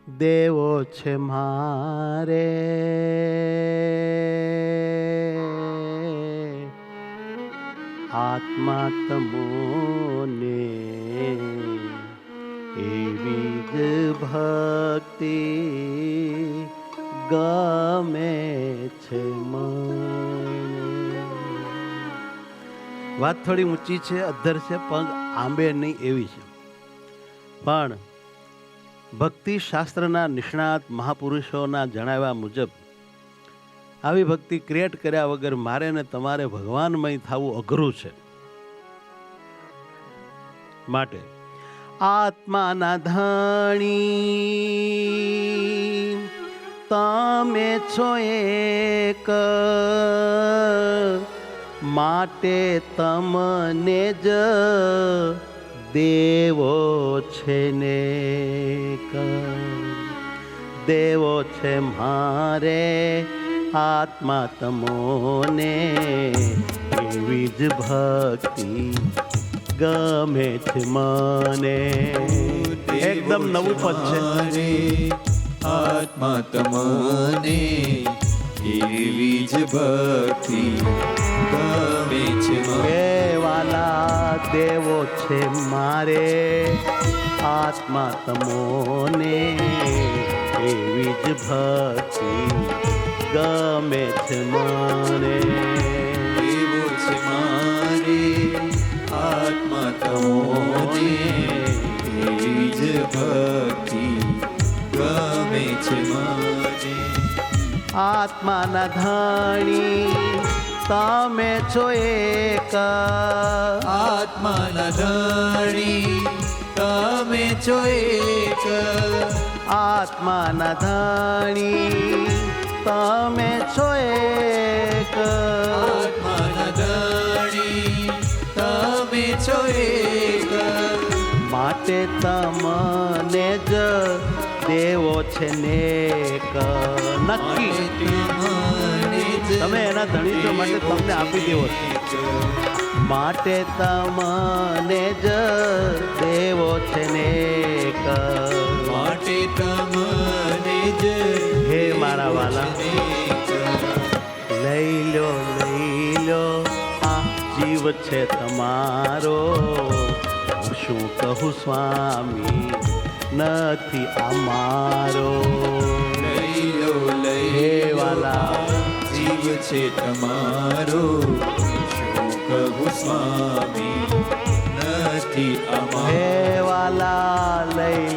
દેવો છે મારે આત્મા તમોને એવી જ ભક્તિ ગમે છે મને. વાત થોડી ઊંચી છે, અધર છે, પગ આંબે નહીં એવી છે. પણ ભક્તિ શાસ્ત્રના નિષ્ણાત મહાપુરુષોના જણાવ્યા મુજબ આવી ભક્તિ ક્રિએટ કર્યા વગર મારે ને તમારે ભગવાનમય થવું અઘરું છે. માટે આત્માના ધણી તમે છો એક, માટે તમને જ દેવો છે ને દેવો છે મારે આત્મા તમોને એવી જ ભક્તિ ગમે છે મને. એકદમ નવું પદ છે. આત્મા તમને એવી જ ભક્તિ ગમે છે મને. વાલા દેવો છે મારે આત્મા તમોને એવી જ ભક્તિ ગમે છે મને. દેવો છે મારે આત્મા તમોને એવી જ ભક્તિ ગમે છે મને. આત્માના ધણી તમે છો એક, આત્માના ધણી તમે છો એક, આત્માના ધણી તમે છો એક, આત્માના ધણી તમે છો એક, માટે તમને જ દેવો છે નેક. નક્કી તમે એના ધણી છો, માટે તમને આપી દેવો છે. માટે તમને જ દેવો છે નેક, માટે તમને જ હે મારા વાલા લઈ લો આ જીવ છે તમારો. હું શું કહું સ્વામી નથી અમારો. હે વાલા જીવ છે તમારો. શું કહું સ્વામી નથી અમારો. હે વાલા લઈ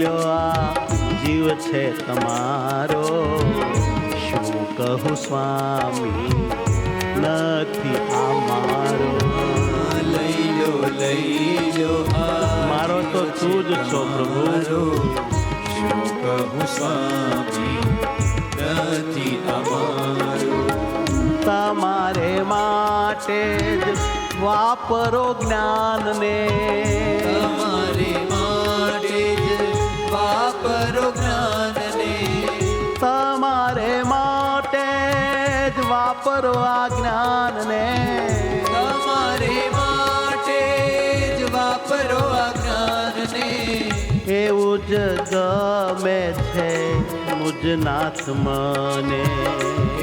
લો આ જીવ છે તમારો. શું કહું સ્વામી નથી અમારો. લઈ લો મારો તો તું જ છો પ્રભુ. શું કહું સ્વામી નથી અમારો. તમારે માટે જ વાપરો જ્ઞાનને. તમારે માટે જ વાપરો જ્ઞાનને. તમારે માટે જ વાપરો આ જ્ઞાનને. તમારે માટે જ વાપરો આ જ્ઞાનને. એવું જ ગમે છે મુજનાથ મને.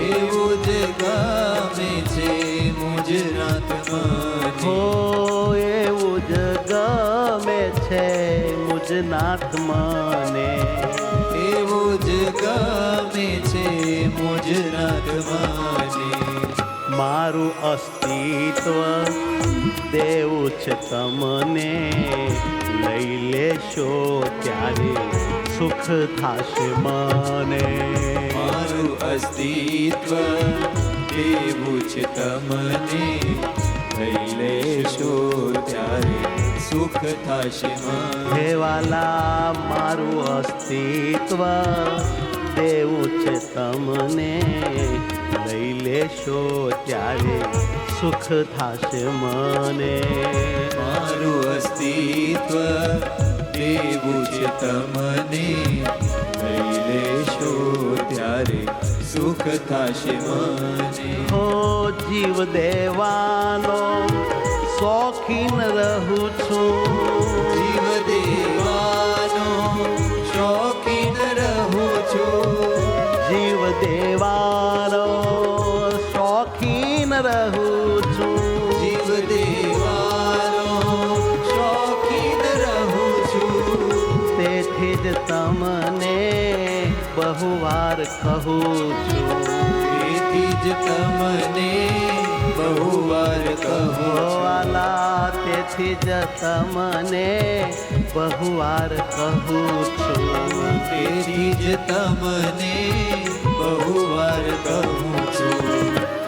એવું જ ગમે છે મુજરાત મને. હો એવું જ ગમે છે મુજનાથ મને. એવું જ ગમે છે મુજરાત મને. મારું અસ્તિત્વ દેવું છે તમને. લઈ લેશો ત્યારે સુખ થશે મને. મારું અસ્તિત્વ દેવું છે તમને. લઈ લેશો ત્યારે સુખ થશે મને. હે વાલા મારું અસ્તિત્વ દેવું છે તમને. લઈ લેશો ત્યારે સુખ થશે મને. મારું અસ્તિત્વ દેવું છે તમને. લઈ લેશો ત્યારે સુખ થશે મને. હો જીવ દેવાનો શોખીન રહું છું. જીવ દેવાનો શોખ તેથી જ તમને બહુવાર કહું છું. તેથી જ તમને બહુવાર કહું છું. વાલા તેથી જ તમને બહુવાર કહું છું. તેથી જ તમને બહુવાર કહું છું.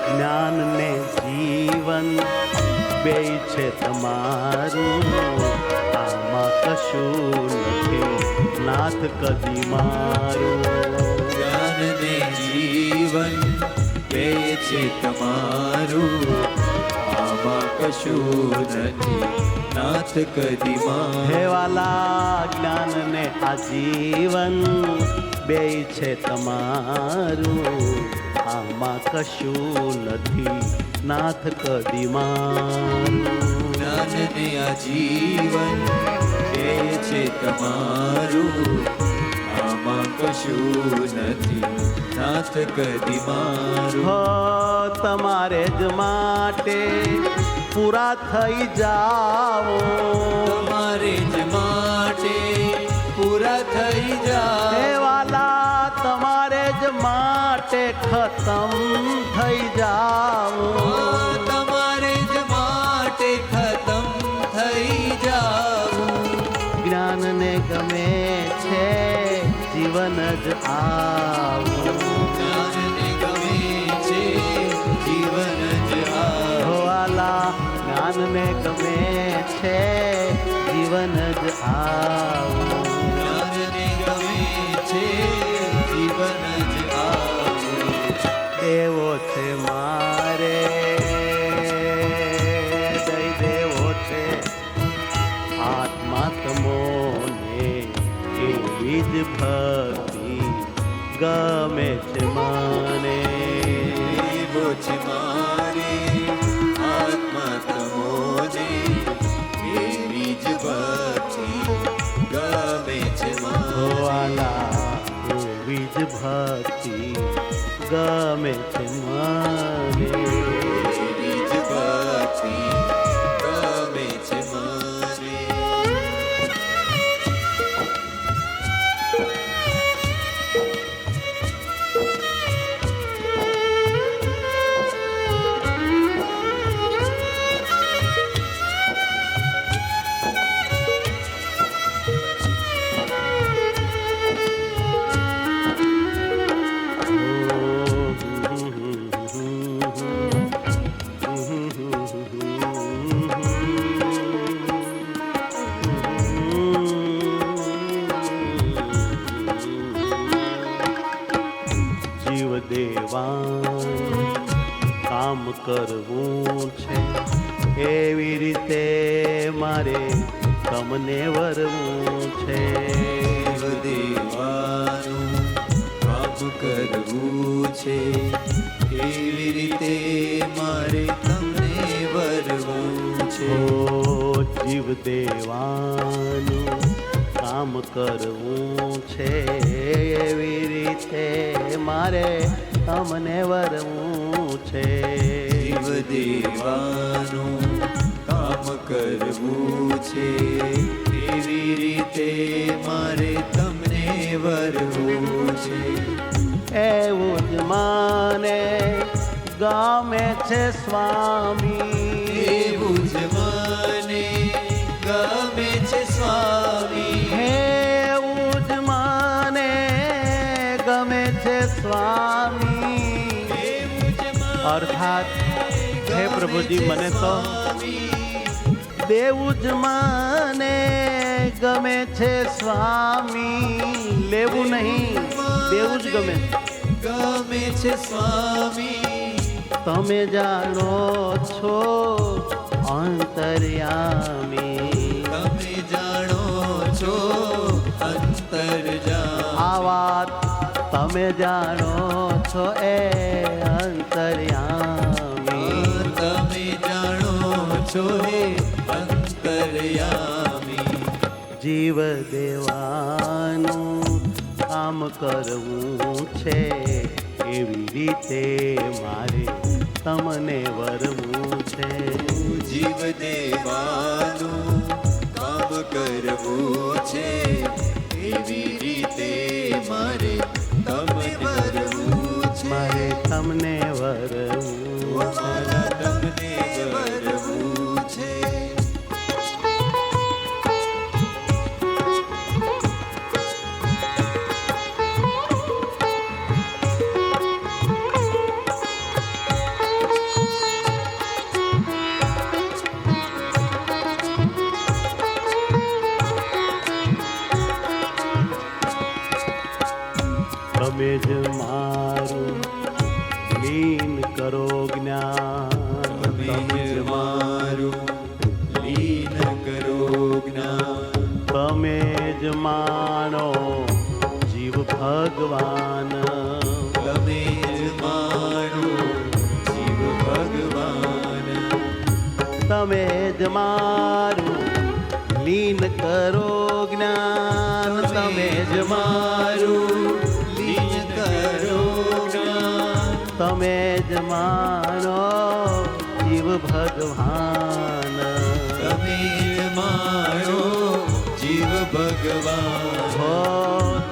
જ્ઞાન ને જીવન બેય છે તમારું, આમાં કશું નથી નાથ કદી મારું. જ્ઞાન ને જીવન બે છે તમારું, આમાં કશું નથી નાથ કદી મારું. હે વાલા જ્ઞાન ને આજીવન બેય છે તમારું, આમાં કશું નથી નાથ કદી મારું. જ્ઞાન ને આજીવન બે છે તમારું, આમાં કશું નથી નાથ કદી મારું. હો તમારે જ માટે પૂરા થઈ જાઓ, તમારે જ માટે પૂરા થઈ હે જાઓ. વાલા તમારે જ માટે ખતમ થઈ જાઓ. તમારે જ માટે ખતમ થઈ જાવું. જ્ઞાન ને ગમે છે જીવન જ આવું. જ્ઞાનને ગમે છે જીવન જ આવું. હો વાલા જ્ઞાન ને ગમે છે જીવન જ આવું. જ્ઞાનને ગમે છે જીવન જ આવું. દેવો છે મારે દઈ દેવો છે આત્મા તમોને, એવી જ ભક્તિ ગમે છે મને. દેવો છે મારે આત્મા તમોને, એવી જ ભક્તિ ગમે છે હો મને. વાલા એવી જ ભક્તિ ગમે છે મને. એવી જ ભક્તિ ગમે છે મને. જીવ દેવાનું કામ કરવું છે, એવી રીતે મારે તમને વરવું છે. દેવાનું કામ કરવું છે, એવી રીતે મારે તમને વરવું છે. ઓ જીવ દેવાનું કામ કરવું છે, એવી રીતે મારે તમને વરવું છે. જીવ દેવાનું કામ કરવું છે, એવી રીતે મારે તમને વરવું છે. એવું જ મને ગમે છે સ્વામી, એવું જ મને ગમે છે સ્વામી. એવું જ મને ગમે છે સ્વામી. એવું જ મને અર્થાત હે પ્રભુજી મને તો સ્વામી. દેવું જ મને ગમે છે સ્વામી. લેવું નહીં, દેવું જ ગમે. ગમે છે સ્વામી. તમે જાણો છો અંતર્યામી, તમે જાણો છો અંતર્જામી. આ વાત તમે જાણો છો એ અંતર્યામી. તમે જાણો છો હે અંતર્યામી. જીવ દેવાનું કામ કરવું છે, એવી રીતે મારે તમને વરવું છે. જીવ દેવાનું કામ કરવું છે, એવી રીતે મારે તમે વરવું છે. મારે તમને વરવું મારા તમને વરવું છે. તમે જ મારું લીન કરો જ્ઞાન. તમે જ મારું લીન કરો જ્ઞાન. તમે જ માનો જીવ ભગવાન. તમે જ મારું જીવ ભગવાન. તમે જ મારું લીન કરો જ્ઞાન. તમે જ મારું લીન કરો જ્ઞાન. તમે જ માનો જીવ ભગવાન. તમે જ મારો જીવ ભગવાન. હો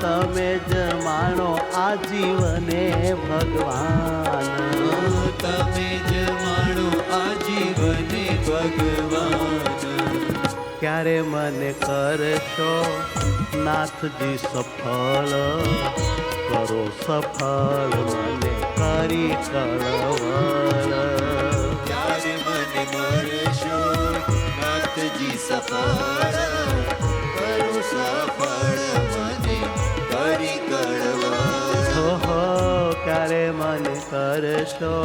તમે જ માનો આ જીવને ભગવાન. તમે જ મારો આજીવને ભગવાન. ક્યારે મને કરશો નાથજી સફળ. કરો સફળ મને કરી કળવળ. ત્યારે મને મળશો નાથજી સફળ. કરું સફળ મને કરી કળવળ. ઓહો ક્યારે મને કરશો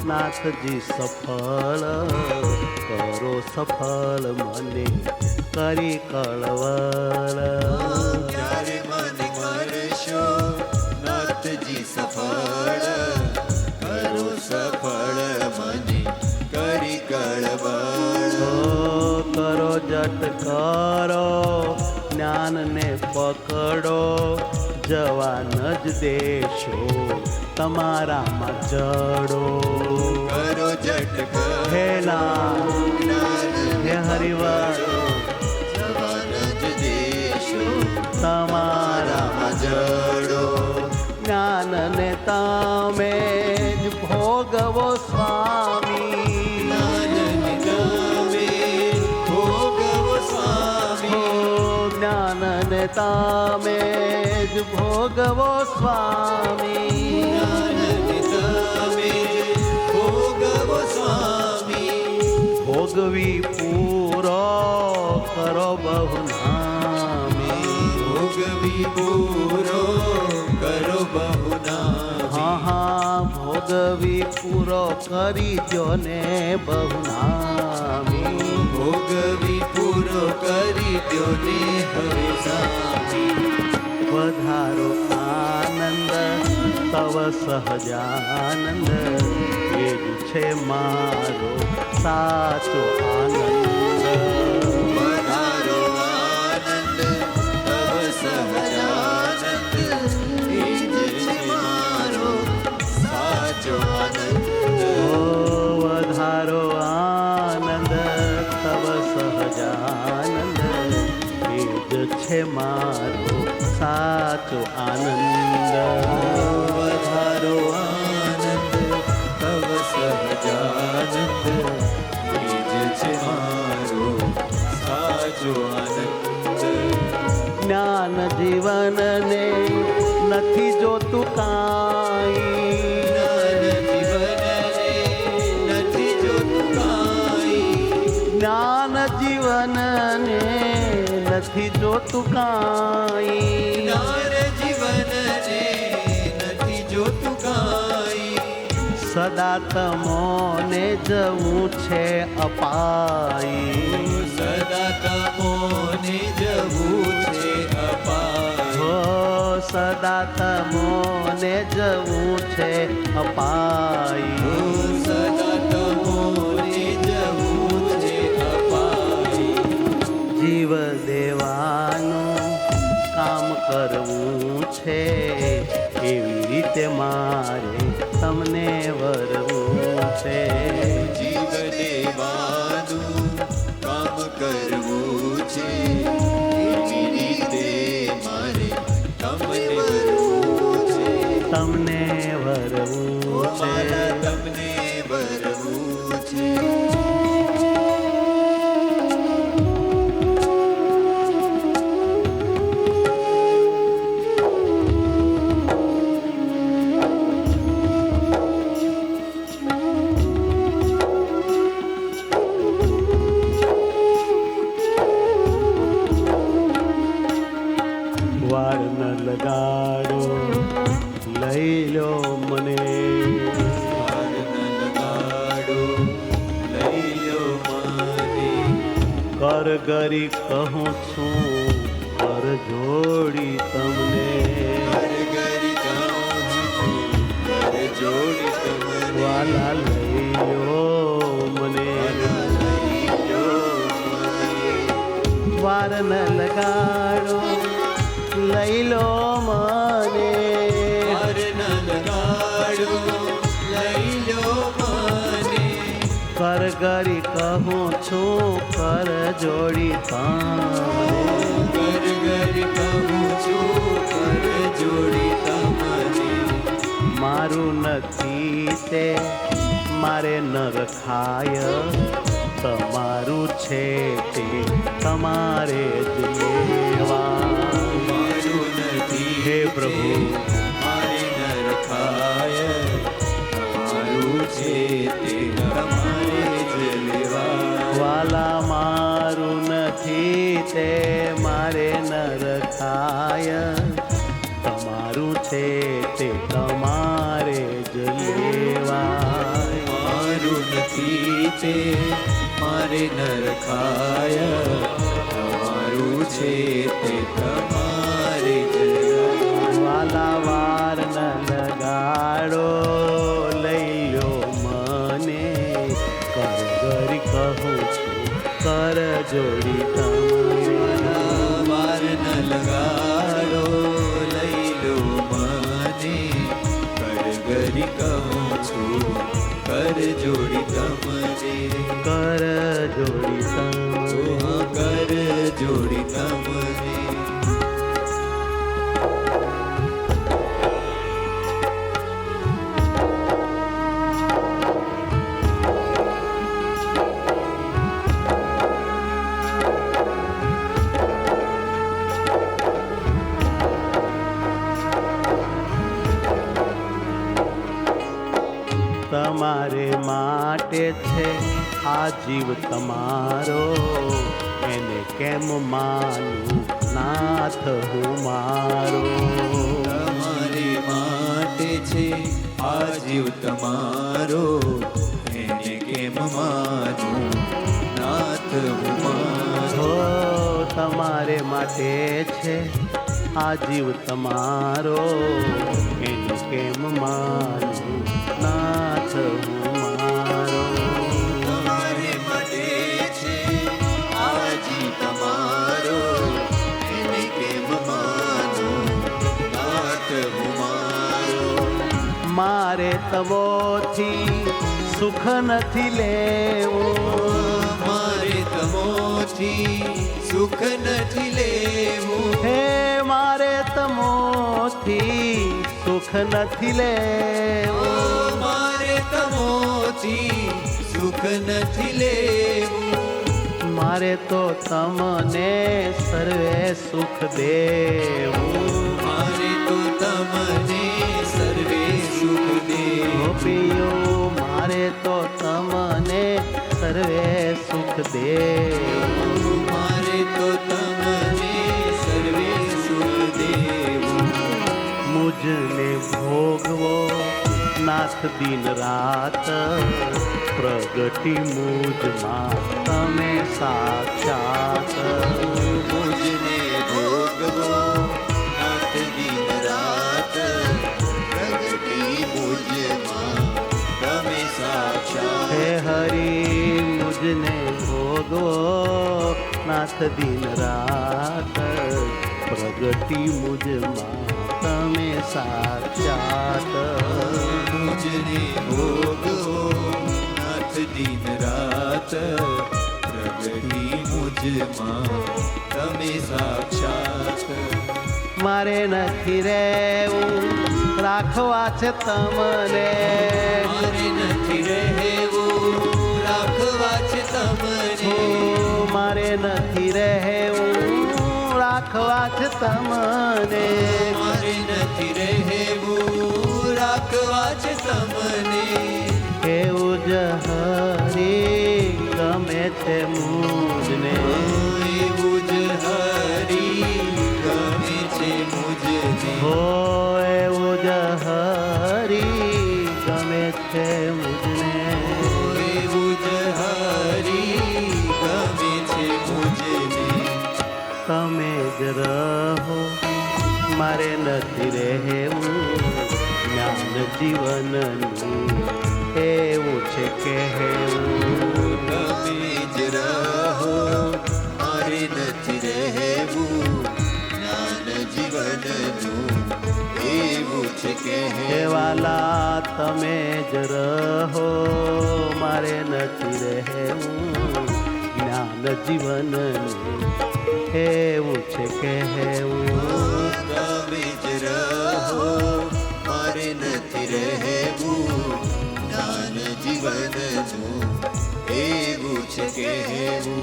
નાથજી સફળ. કરો સફળ મને કરી કળવળ. ત્યારે મને મળશો નાથજી સફળ. કરું સફળ મને કરી કળવળ. ઓ કરો જટ કરો જ્ઞાનને પકડો. જવા ન જ દેશો તમારામાં જડો. કરો જટ હે નામ હે હરિવર જવાન જ દેશો તમારામાં જડો. જ્ઞાનને તમે જ ભોગવો સ્વામી. જ્ઞાનને તમે ભોગવો સ્વામી. હો જ્ઞાનને તમે જ ભોગવો સ્વામી. જ્ઞાનને તમે ભોગવો સ્વામી. ભોગવી પૂરો કરો બહુ નામી. ભોગવી પૂરો કરો બહુ નામી. હા હા ભોગવી પૂરો કરી દ્યો ને બહુ નામી. ભોગવી પૂરો કરી દ્યો ને હવે સ્વામી. વધારો આનંદ તવ સહજાનંદ. એ જ છે મારો સાચો આનંદ. વધારો આનંદ તવ સહજાનંદ. એ જ છે મારો સાચો આનંદ. ઓ વધારો આનંદ તવ સહજાનંદ. એ જ છે મારો સાચો આનંદ. વધારો આનંદ તવ સહજાનંદ. એ જ છે મારો સાચો આનંદ. જ્ઞાન જીવનને નથી જોતું કાંઈ. જ્ઞાન જીવનને નથી જોતું કાંઈ. જ્ઞાન જીવનને નથી જોતું કાંઈ. જ્ઞાન જીવનને નથી જોતું કાંઈ. સદા તમોને જવું છે અપાઈ. સદા તમોને જવું છે અપાય. હો સદા તમોને જવું છે અપાઈ. સદા તમોને જવું છે અપાય. જીવ દેવાનું કામ કરવું છે. એવી રીતે મારે તમને વરવું છે. જીવ દેવાનું કામ કરવું છે. એવી રીતે વાર ન લગાડો લઈ લો મને વાર ન લગાડો લઈ લો મને કર ગરી કહું છું કર જોડી તમને ગરી કહું છું કર જોડી તમને વાલા લઈ લો મને લઈ લો મને વાર ન લગાડો લઈ લો મને વાર ન લગાડો લઈ લો મને કર ગરી કહું છું કર જોડી તમને ગરી કહું છું કર જોડી તમને મારું નથી તે મારે ન રખાય તમારું છે તે તમારે જ લેવા મારું નથી હે પ્રભુ મારે ન રખાય તમારું છે તે તમારે જ લેવા વાલા મારું નથી તે મારે ન રખાય તમારું છે તે તમારે જ લેવા મારું નથી તે મારે ન રખાય તમારું છે તે તમારે જ લેવા વાલા વાર ન લગાડો લઈ લો મને કર ગરી કહું છું કર જોડી તમને વાર ન લગાડો લઈ લો મને ગરી કહું છું કર જોડી તમને કર જોડી તમને કર જોડી તમને તમારે માટે છે આ જીવ તમારો એને કેમ માનું નાથ હું મારો તમારી માટે છે આ જીવ તમારો એને કેમ માનું નાથ હું મારો હો તમારે માટે છે આ જીવ તમારો એને કેમ માનું નાથ હું મારો તમારે માટે છે આ જીવ તમારો એને કેમ માનું નાથ હું મારો મારે તમોથી સુખ નથી લેવું મારે તમોથી સુખ નથી લેવું હે મારે તમોથી સુખ નથી લેવું મારે તમોથી સુખ નથી લેવું મારે તો તમને સર્વે સુખ દેવું મારે તો તમને સર્વે સુખ દેવું ગોપીઓ મારે તો તમને સર્વે સુખ દેવું મારે તો તમને સર્વે સુખ દેવું મુજને ભોગવો નાથ દિન રાત પ્રગટી મુજમાં તમે સાક્ષાત મુજને ભોગવો નાથ દિન રાત પ્રગટી મુજમાં તમે સાક્ષાત હે હરી મુજને ભોગવો નાથ દિન રાત પ્રગટી મુજમાં તમે સાક્ષાત મુજને ભોગવો નાથ દિન રાત પ્રગટી મુજમાં તમે સાક્ષાત મારે નથી રહેવું રાખવા છે તમને મારે નથી રહેવું રાખવા છે તમને મારે નથી રહેવું રાખવા છે તમને મારે નથી રહેવું રાખવા છે તમને એવું જ હરી ગમે છે મુજને એવું જ હરી ગમે છે મુજને હો એવું જ હરી ગમે છે મુજને એવું જ હરી ગમે છે મુજને તમે જ રહો મારે નથી રહેવું જ્ઞાન જીવનનું એવું છે કહેવું તમે જ રહો મારે નથી રહેવું જ્ઞાન જીવનનું એવું છે હે કહેવું વાલા તમે જ રહો મારે નથી રહેવું જ્ઞાન જીવનનું એવું છે કહેવું તમે જ રહો મારે નથી રહેવું જ્ઞાન જીવનનું એવું છે કહેવું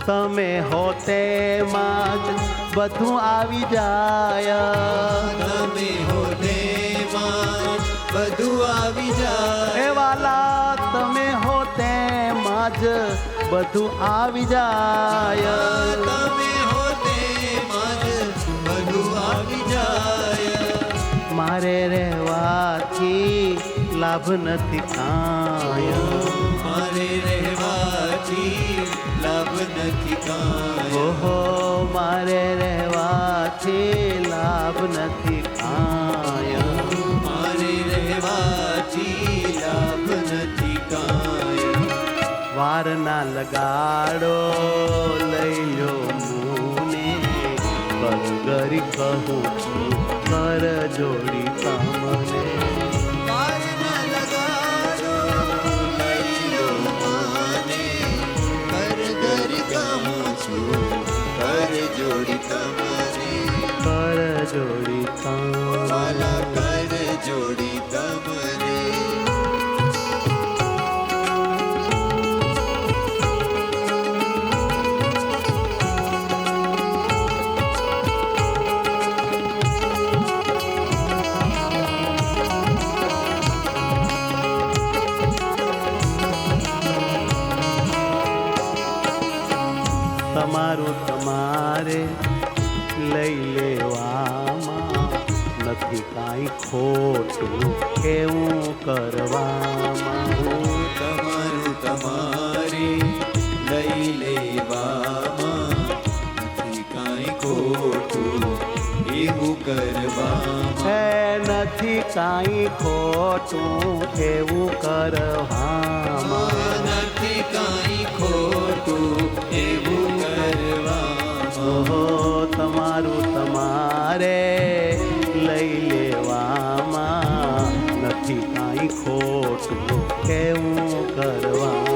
તમે હો તેમાં જ બધું આવી જાય તમે હોદેમાં બધું આવી જાય હે વાલા તમે હો તેમાં જ બધું આવી જાય તમે હોદેમાં જ બધું આવી જાય મારે રહેવાથી લાભ નથી કાંય મારે રહેવાથી લાભ નથી કાંઈ ઓહો મારે રહેવાથી લાભ નથી કાંય મારે રહેવાથી લાભ નથી કાંઈ વાર ના લગાડો લઈ લો મુને કરગરી કહું છું કર જોડી તમને વાર ન લગાડો લઈ લો માને કરગર કહું છું કર જોડી તમને કર જોડી વાલા તમને કર જોડી તમને તમારું તમારે લઈ લેવામાં નથી કાંઈ ખોટું એવું કરવામાં તમારું તમારે લઈ લેવામાં નથી કાંઈ ખોટું એવું કરવામાં હે નથી કાંઈ ખોટું એવું કરવામાં નથી કાંઈ ખોટું એવું કરવામાં ઓહો તમારું તમારે લઈ લેવામાં નથી કાંઈ ખોટું એવું કરવામાં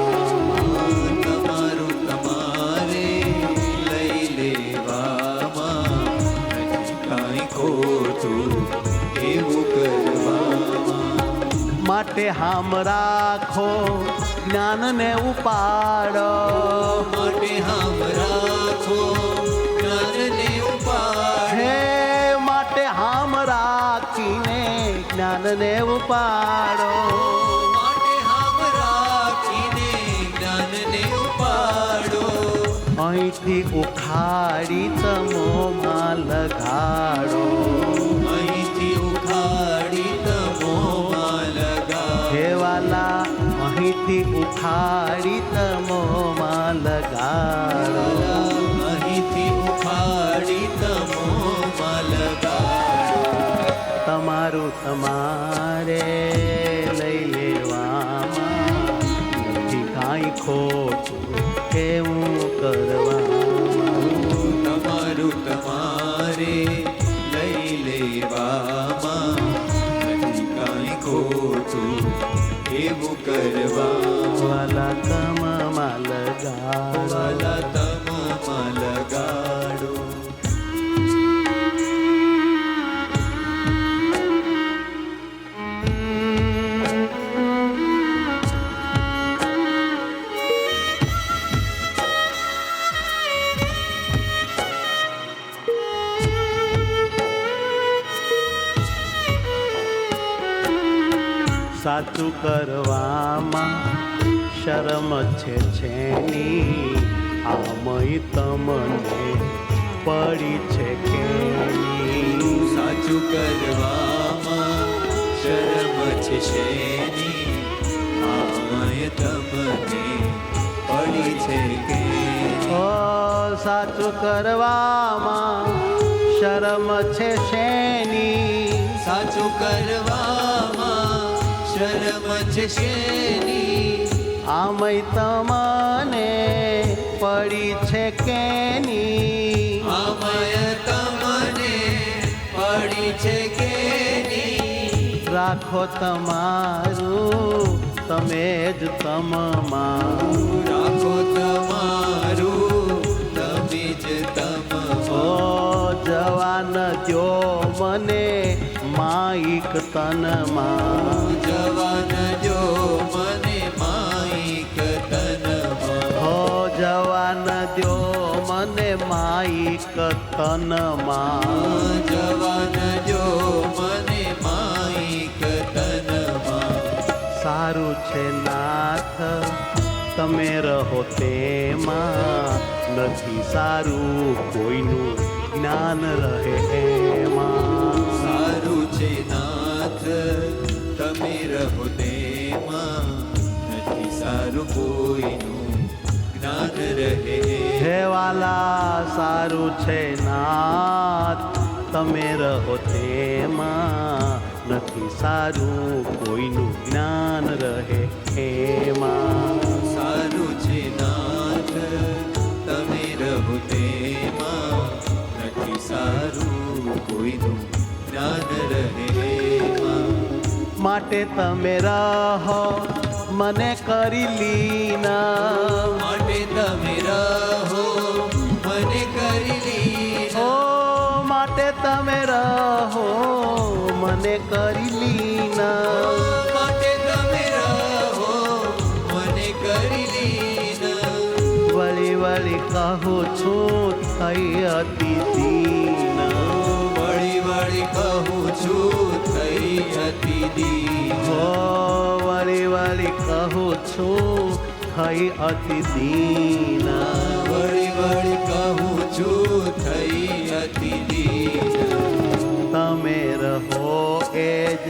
તમારું તમારે લઈ લેવામાં નથી કાંઈ ખોટું એવું કરવામાં માટે હામ રાખો જ્ઞાનને ઉપાડો માટે હામ રાખો જ્ઞાનને ઉપાડ હે માટે હામ રાખીને જ્ઞાનને ઉપાડો માટે હામ રાખીને જ્ઞાનને ઉપાડો અહીંથી ઉખાડી તમોમાં લગાડો અહીંથી ઉખાડી તમોમાં લગાડ હે વાલા અહીંથી ઉખાડી તમોમાં લગાડો અહીંથી ઉખાડી તમોમાં લગાડો તમારું તમારે લઈ લેવામાં નથી કાંઈ ખોટું એવું કરવામાં તમારું તમારે લઈ લેવામાં નથી કાંઈ ખોટું એવું કરવા વાલા તમમાં લગાડો વાલા તમમાં લગાડો સાચું કરવામાં શરમ છે છેની આમય તમને પડી છે કેની છે શેની આમય તમને પડી છે કે ઓ સાચું કરવામાં શરમ છે શેની, સાચું કરવામાં શરમ છે શેની આમય તમને પડી છે કેની, આમય તમને પડી છે કેની રાખો તમારું તમે જ તમમાં, રાખો તમારું તમે જ ઓ તમ જવાન દ્યો મને માઈક તનમાં, જવાન જો મને માઈક તનમાં હો જવાન દ્યો મને માઈક તનમાં, જવાન જો મને માઈક તનમાં સારું છે નાથ તમે રહો તેમાં, નથી સારું કોઈનું જ્ઞાન રહે એમાં, સારું છે નાથ તમે રહો તેમાં નથી સારું કોઈનું જ્ઞાન રહે હે વાલા સારું છે નાથ તમે રહો તેમાં, નથી સારું કોઈનું જ્ઞાન રહે એમાં, સારું છે નાથ તમે રહો તેમાં નથી સારું કોઈનું જ્ઞાન રહે એમાં. માટે તમે રહો મને કરી લીના, માટે તમે રહો મને કરી લીધા ઓ માટે તમે રહો મને કરી લીના, માટે તમે રહો મને કરી લીધા વળી વળી કહું છું થઈ અતિ દીના, વળી વળી કહું છું થઈ હતી દીન હો વળી વળી કહું છું થઈ અતિ દીના, વળી વળી કહું છું થઈ હતી દીન તમે રહો એ જ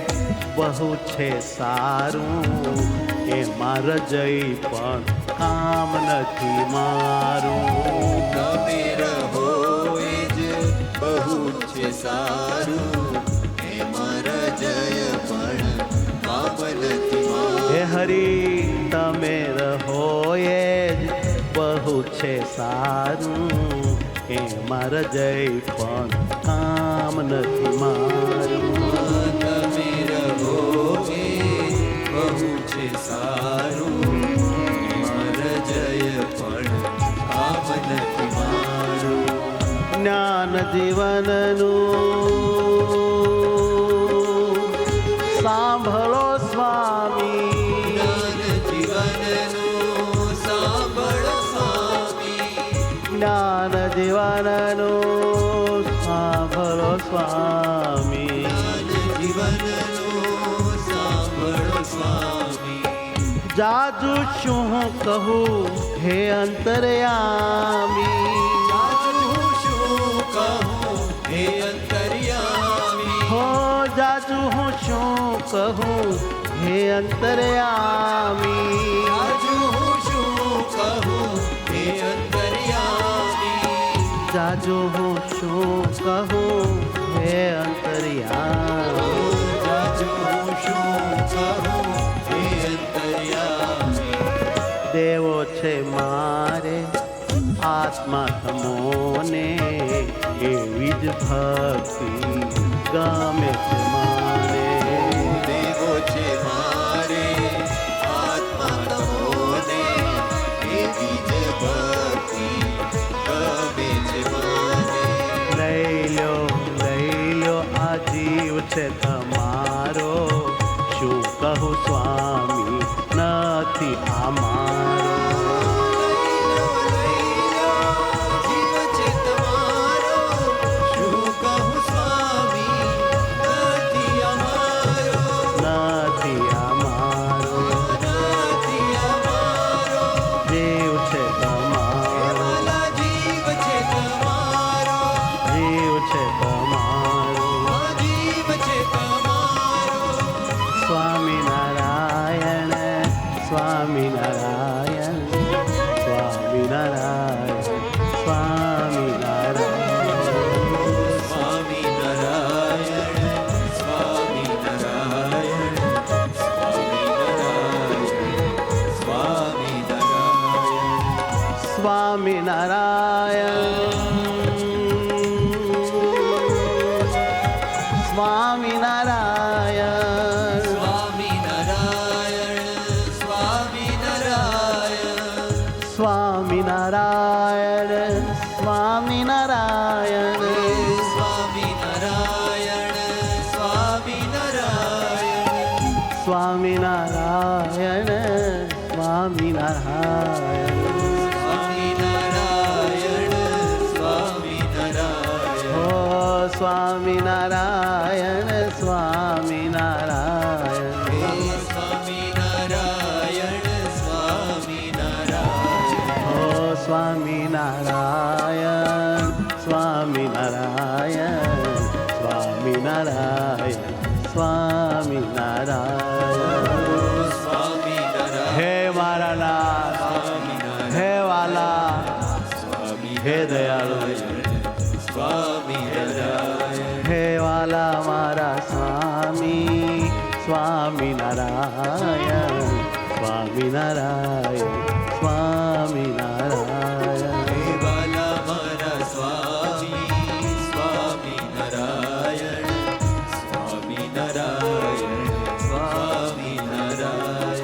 બહુ છે સારું, એમાં રજઈ પણ કામ નથી મારું, તમે રહો એ જ બહુ છે સારું એમાં જય પણ કામ નથી હે હરી તમે રહો એ જ બહુ છે સારું, એમાં રજઈ પણ કામ નથી મારું, તમે રહો એ બહુ છે સારું એમાં જય પણ કામ નથી મારું જ્ઞાન જીવનનું સાંભળો સ્વામી, જ્ઞાન જીવનનું સાંભળો સ્વામી જ્ઞાન જીવનનું સાંભળો સ્વામી, જ્ઞાન જીવનનું સાંભળો સ્વામી જાજુ શું કહું હે અંતર્યામી, જાજુ શું કહું હે અંતર્યામી હો જાજુ હું શું કહું હે અંતર્યામી, જાજુ શું કહું હે અંતર્યામી જાજુ હું શું કહું હે અંતર્યામી, જાજુ શું કહું હે અંતર્યામી દેવો છે મારે આત્મા તમોને એવી જ ભક્તિ ગમે છે મારે, દેવો છે મારે આત્મા તમોને એવી જ ભક્તિ ગમે છે મને લઈ લો આ જીવ છે તમારો, શું કહું સ્વામી નથી આ મારો, જીવ છે તમારો શું કહું સ્વામી નથી અમારો નથી આ મારો, નથી અમારો જીવ છે તમારો, વાલા જીવ છે તમારો જીવ છે તમારો, જીવ છે તમારો સ્વામિનારાયણ સ્વામિનારાયણ સ્વામિનારાયણ સ્વામિનારાયણ સ્વામિનારાયણ સ્વામિનારાયણ સ્વામિનારાયણ સ્વામિનારાયણ સ્વામિનારાયણ સ્વામિનારાયણ સ્વામિનારાયણ હે મારા નાથ હે વાલા હે દયાળુ હે વાલા મારા સ્વામી સ્વામિનારાયણ સ્વામિનારાયણ સ્વામિનારાયણ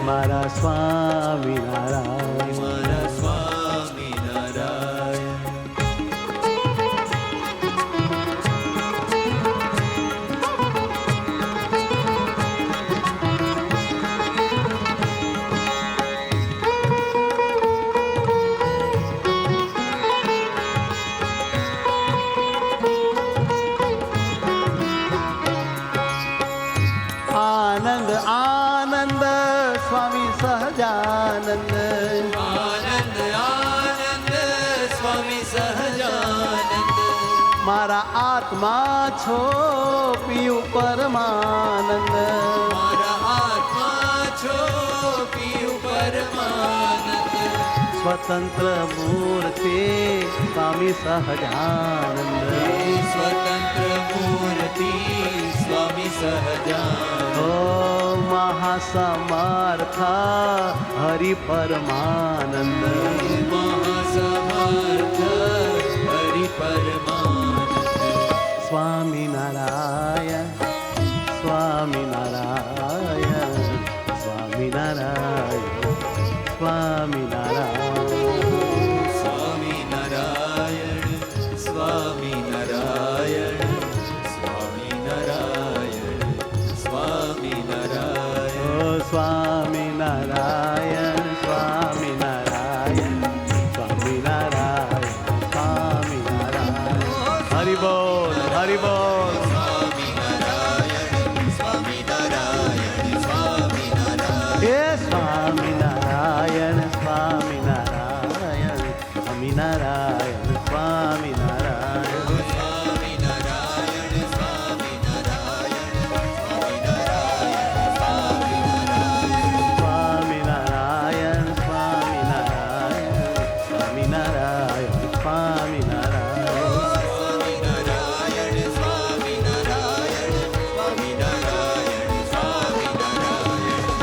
મારા સ્વામિનારાયણ આનંદ આનંદ સ્વામી સહજાનંદ મારા આત્મા છો પિયું પરમાનંદ સ્વતંત્ર મૂર્તિ સ્વામી સહજાનંદ ઓ મહાસમર્થ હરિ પરમાનંદ સ્વામિનારાયણ સ્વામિનારાયણ સ્વામિનારાયણ સ્વામિનારાયણ સ્વામિનારાયણ સ્વામિનારાયણ સ્વામિનારાયણ હરિ બોલ હરિ બોલ હે સ્વામિનારાયણ સ્વામિનારાયણ સ્વામિનારાયણ સ્વામિનારાયણ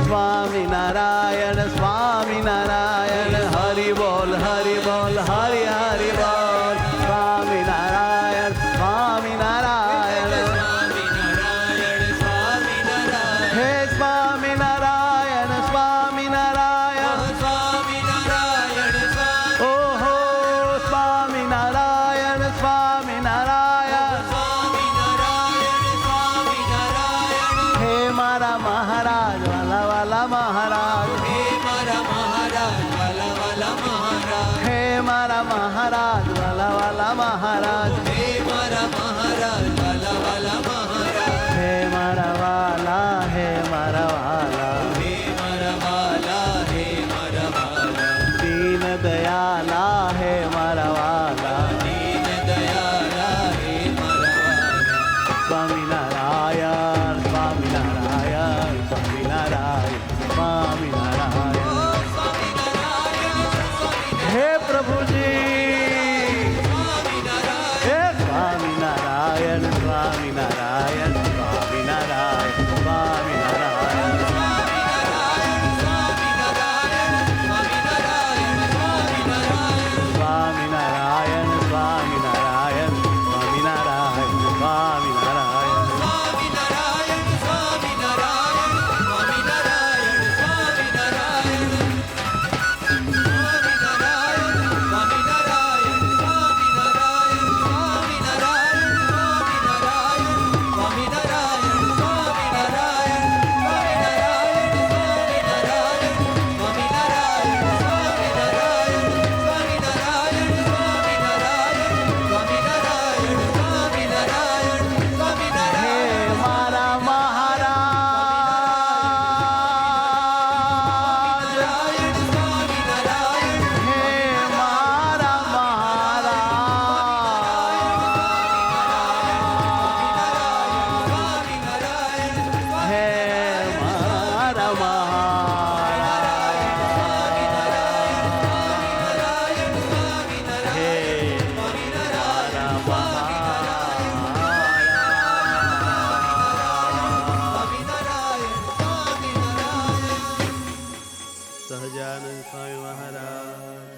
સ્વામિનારાયણ સ્વામિનારાયણ હરિ બોલ હરિ બોલ હરિ હરિ બોલ સ્વામિનારાયણ સ્વામિનારાયણ હે સ્વામિનારાયણ સ્વામિનારાયણ ઓહો સ્વામિનારાયણ સ્વામિનારાયણ હે મારા મહારાજ વાલા વાલા મહારાજ હે મારા મહારાજ વાલા વાલા મહારાજ હે મારા વાલા હે મારા વાલા દીન દયાલા હે મારા વાલા સ્વામિનારાયણ સ્વામિનારાયણ સ્વામિનારાયણ સ્વામિનારાયણ હે પ્રભુજી હે સ્વામિનારાયણ સ્વામિનારાયણ સ્વામિનારાયણ સ્વામિનારાયણ સ્વામિનારાયણ સહજાનંદ સ્વામી મહારાજ.